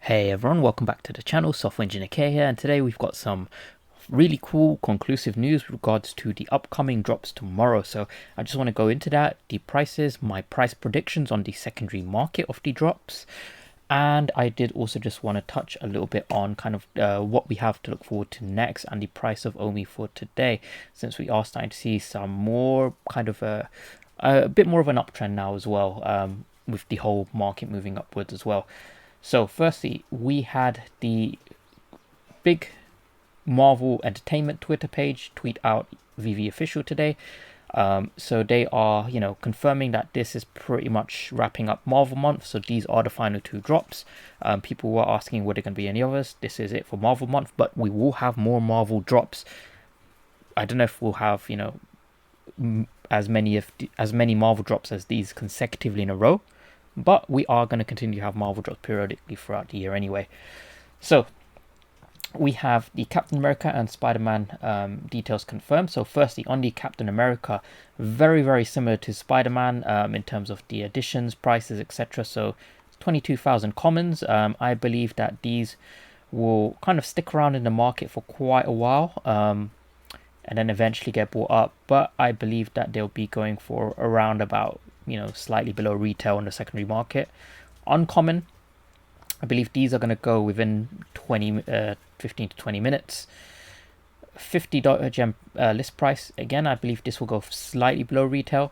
Hey everyone, welcome back to the channel. Software Engineer K here, and today we've got some really cool conclusive news with regards to the upcoming drops tomorrow. So I just want to go into that, the prices, my price predictions on the secondary market of the drops, and I did also just want to touch a little bit on kind of what we have to look forward to next and the price of OMI for today, since we are starting to see some more kind of a bit more of an uptrend now as well, with the whole market moving upwards as well. So firstly, we had the big Marvel Entertainment Twitter page tweet out VeVe official today. So they are, confirming that this is pretty much wrapping up Marvel month. So these are the final two drops. People were asking, were there going to be any others? This is it for Marvel month, but we will have more Marvel drops. I don't know if we'll have, as many Marvel drops as these consecutively in a row. But we are going to continue to have Marvel drops periodically throughout the year anyway. So we have the Captain America and Spider-Man details confirmed. So firstly, on the Captain America, very, very similar to Spider-Man in terms of the additions, prices, etc. So 22,000 commons. I believe that these will kind of stick around in the market for quite a while. And then eventually get bought up. But I believe that they'll be going for around about, slightly below retail in the secondary market. Uncommon, I believe these are going to go within 15 to 20 minutes. $50 gem list price. Again, I believe this will go slightly below retail.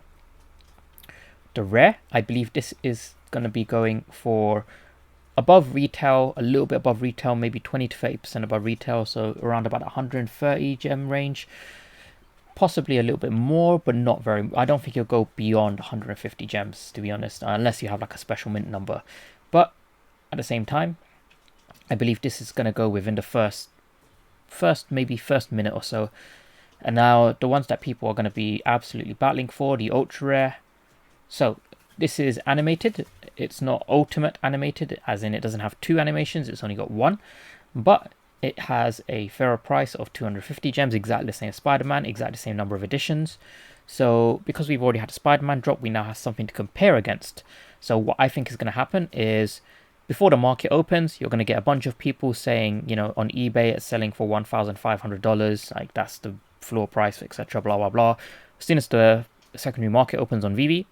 The rare, I believe this is going to be going for above retail, a little bit above retail, maybe 20 to 30% above retail, so around about 130 gem range. Possibly a little bit more, but not very. I don't think you'll go beyond 150 gems, to be honest, unless you have like a special mint number. But at the same time, I believe this is going to go within the first minute or so. And now the ones that people are going to be absolutely battling for, the ultra rare. So this is animated. It's not ultimate animated, as in it doesn't have two animations. It's only got one, but it has a fairer price of 250 gems, exactly the same as Spider-Man, exactly the same number of editions. So because we've already had a Spider-Man drop, we now have something to compare against. So what I think is going to happen is, before the market opens, you're going to get a bunch of people saying, on eBay it's selling for $1,500, like that's the floor price, etc., blah, blah, blah. As soon as the secondary market opens on VeVe,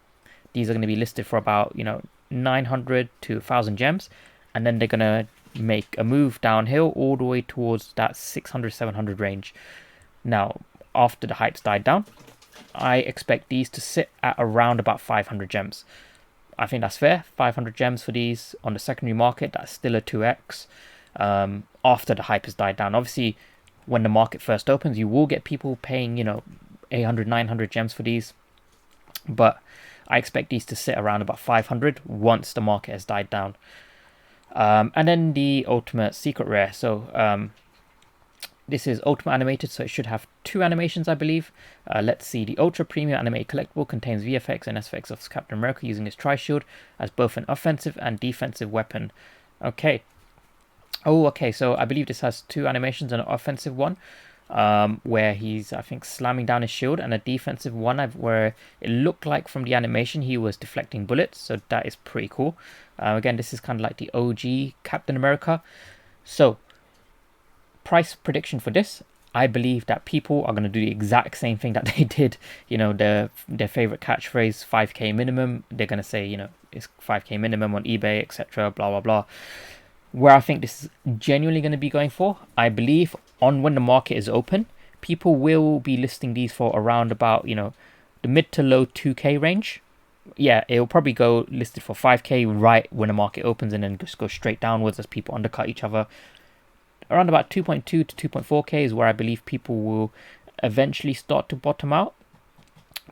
these are going to be listed for about, 900 to 1,000 gems, and then they're going to make a move downhill all the way towards that 600, 700 range. Now, after the hype's died down, I expect these to sit at around about 500 gems. I think that's fair. 500 gems for these on the secondary market, that's still a 2x after the hype has died down. Obviously, when the market first opens, you will get people paying, 800, 900 gems for these. But I expect these to sit around about 500 once the market has died down. And then the ultimate secret rare. So this is ultimate animated, so it should have two animations, I believe. Let's see. The ultra premium animated collectible contains VFX and SFX of Captain America using his tri-shield as both an offensive and defensive weapon. Okay. Oh, okay. So I believe this has two animations, an offensive one, where he's, I think, slamming down his shield, and a defensive one where it looked like from the animation he was deflecting bullets. So that is pretty cool. Again, this is kind of like the OG Captain America. So price prediction for this, I believe that people are going to do the exact same thing that they did, their favorite catchphrase, 5k minimum. They're going to say, it's 5k minimum on eBay, etc., blah, blah, blah. Where I think this is genuinely going to be going for, I believe on when the market is open, people will be listing these for around about, the mid to low 2k range. Yeah, it'll probably go listed for 5k right when the market opens, and then just go straight downwards as people undercut each other. Around about 2.2 to 2.4k is where I believe people will eventually start to bottom out.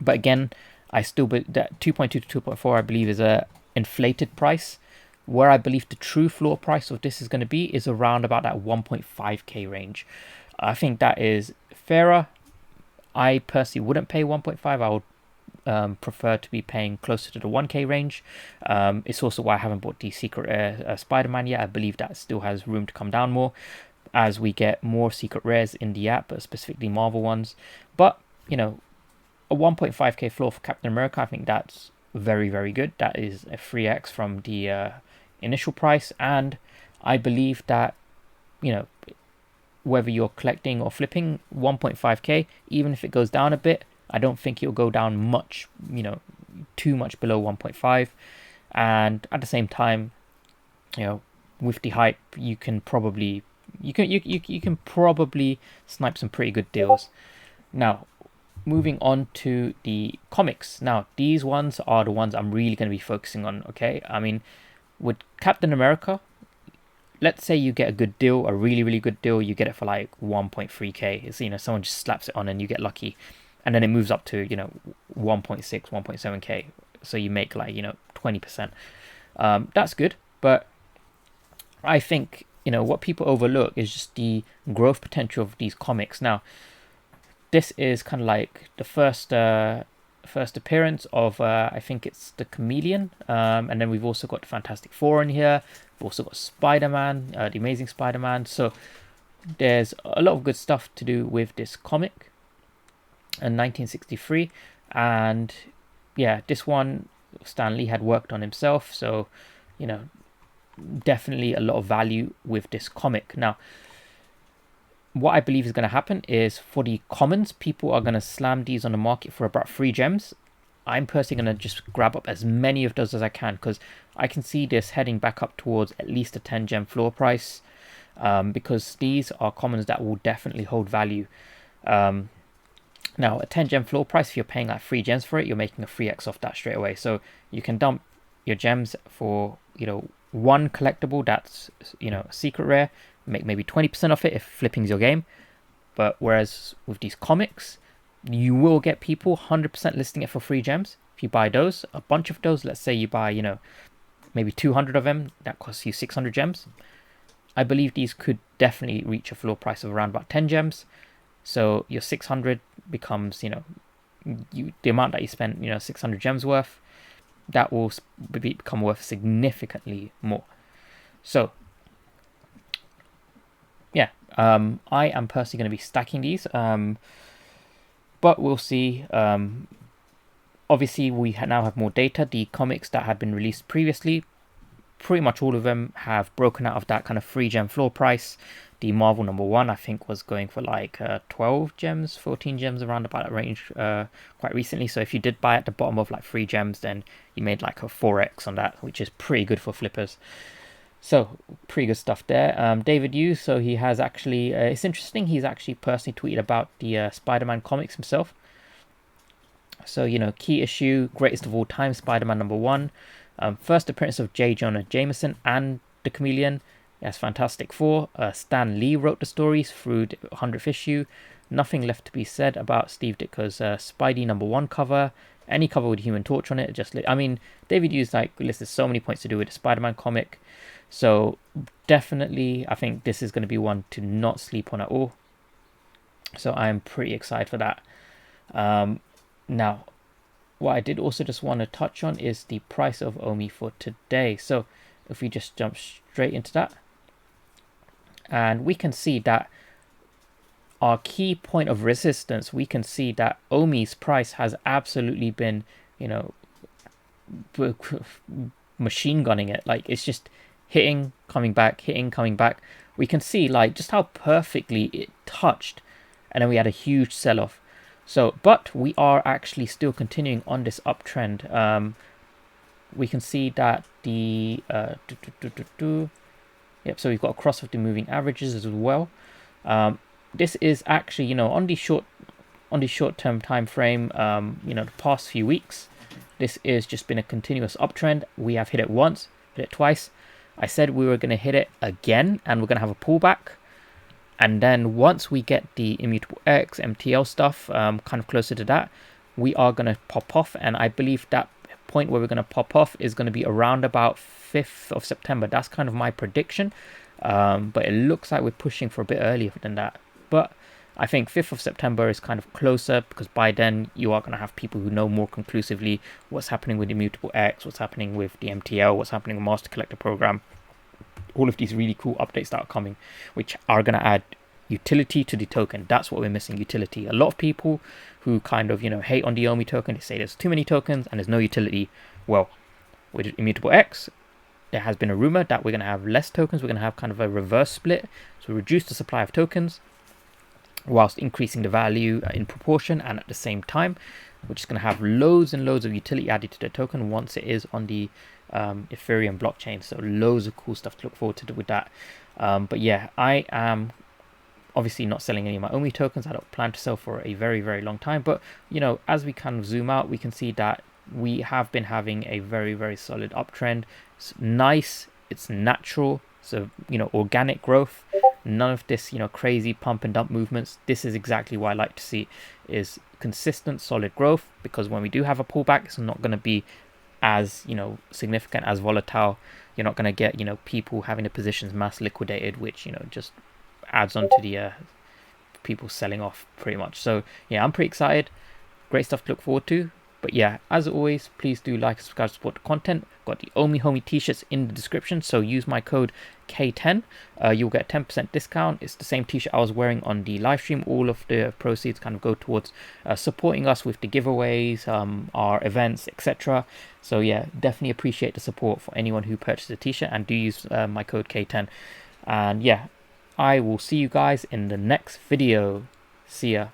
But again, I still believe that 2.2 to 2.4 I believe is a inflated price. Where I believe the true floor price of this is going to be is around about that 1.5k range. I think that is fairer. I personally wouldn't pay 1.5. I would prefer to be paying closer to the 1k range. It's also why I haven't bought the secret Spider-Man yet. I believe that still has room to come down more as we get more secret rares in the app, specifically Marvel ones. But, a 1.5k floor for Captain America, I think that's very, very good. That is a 3x from the initial price, and I believe that, you know, whether you're collecting or flipping, 1.5k, even if it goes down a bit, I don't think it'll go down much, you know, too much below 1.5. And at the same time, you know, with the hype, you can probably snipe some pretty good deals. Now, moving on to the comics. Now, these ones are the ones I'm really going to be focusing on. Okay, I mean, with Captain America, let's say you get a good deal, a really good deal, you get it for like 1.3k. It's, you know, someone just slaps it on and you get lucky, and then it moves up to, you know, 1.6, 1.7k. So you make like, you know, 20%. That's good, but I think, you know, what people overlook is just the growth potential of these comics. Now, this is kind of like the first appearance of I think it's the Chameleon, and then we've also got the Fantastic Four in here. We've also got Spider-Man, the Amazing Spider-Man. So there's a lot of good stuff to do with this comic in 1963, and yeah, this one Stan Lee had worked on himself, so, you know, definitely a lot of value with this comic. Now, what I believe is going to happen is, for the commons, people are going to slam these on the market for about 3 gems. I'm personally going to just grab up as many of those as I can, because I can see this heading back up towards at least a 10 gem floor price, because these are commons that will definitely hold value. Now, a 10 gem floor price, if you're paying like 3 gems for it, you're making a 3x off that straight away. So you can dump your gems for, you know, one collectible that's, you know, a secret rare, make maybe 20% off it if flipping's your game. But whereas with these comics, you will get people 100% listing it for 3 gems. If you buy those, a bunch of those, let's say you buy, you know, maybe 200 of them, that costs you 600 gems. I believe these could definitely reach a floor price of around about 10 gems. So your 600 becomes, you know, the amount that you spent, you know, 600 gems worth, that will become worth significantly more. So yeah, I am personally going to be stacking these, but we'll see. Obviously, we now have more data. The comics that had been released previously, pretty much all of them have broken out of that kind of 3 gem floor price. The Marvel #1, I think, was going for like 12 gems, 14 gems, around about that range quite recently. So if you did buy at the bottom of like 3 gems, then you made like a 4x on that, which is pretty good for flippers. So pretty good stuff there. David Yu, so he has actually, it's interesting, he's actually personally tweeted about the Spider-Man comics himself. So, you know, key issue, greatest of all time, Spider-Man #1. First appearance of J. Jonah Jameson and the Chameleon as Fantastic Four. Stan Lee wrote the stories through the 100th issue. Nothing left to be said about Steve Ditko's Spidey #1 cover. Any cover with Human Torch on it. I mean, David Yu's like listed so many points to do with the Spider-Man comic. So definitely, I think this is going to be one to not sleep on at all. So I'm pretty excited for that. Now, what I did also just want to touch on is the price of OMI for today. So if we just jump straight into that, and we can see that our key point of resistance, we can see that OMI's price has absolutely been, you know, machine gunning it. Like, it's just hitting, coming back, hitting, coming back. We can see like just how perfectly it touched, and then we had a huge sell-off. So, but we are actually still continuing on this uptrend. We can see that the yep, so we've got a cross of the moving averages as well. This is actually, you know, on the short-term time frame, you know, the past few weeks, this has just been a continuous uptrend. We have hit it once, hit it twice. I said we were going to hit it again, and we're going to have a pullback. And then once we get the Immutable X, MTL stuff, kind of closer to that, we are going to pop off. And I believe that point where we're going to pop off is going to be around about 5th of September. That's kind of my prediction. But it looks like we're pushing for a bit earlier than that. But I think 5th of September is kind of closer, because by then you are going to have people who know more conclusively what's happening with Immutable X, what's happening with the MTL, what's happening with Master Collector Program. All of these really cool updates that are coming, which are going to add utility to the token. That's what we're missing, utility. A lot of people who kind of, you know, hate on the OMI token, they say there's too many tokens and there's no utility. Well, with Immutable X, there has been a rumor that we're going to have less tokens. We're going to have kind of a reverse split. So reduce the supply of tokens whilst increasing the value in proportion, and at the same time, we're just going to have loads and loads of utility added to the token once it is on the Ethereum blockchain. So loads of cool stuff to look forward to with that. But yeah, I am obviously not selling any of my OMI tokens. I don't plan to sell for a very, very long time. But, you know, as we kind of zoom out, we can see that we have been having a very, very solid uptrend. It's nice. It's natural. So, you know, organic growth. None of this, you know, crazy pump and dump movements. This is exactly what I like to see, is consistent, solid growth. Because when we do have a pullback, it's not going to be as, you know, significant, as volatile. You're not going to get, you know, people having their positions mass liquidated, which, you know, just adds on to the people selling off pretty much. So yeah, I'm pretty excited. Great stuff to look forward to. But yeah, as always, please do like and subscribe to support the content. Got the OMI Homie t-shirts in the description, so use my code K10. You'll get a 10% discount. It's the same t-shirt I was wearing on the live stream. All of the proceeds kind of go towards supporting us with the giveaways, our events, etc. So yeah, definitely appreciate the support for anyone who purchased a t-shirt, and do use my code K10. And yeah, I will see you guys in the next video. See ya.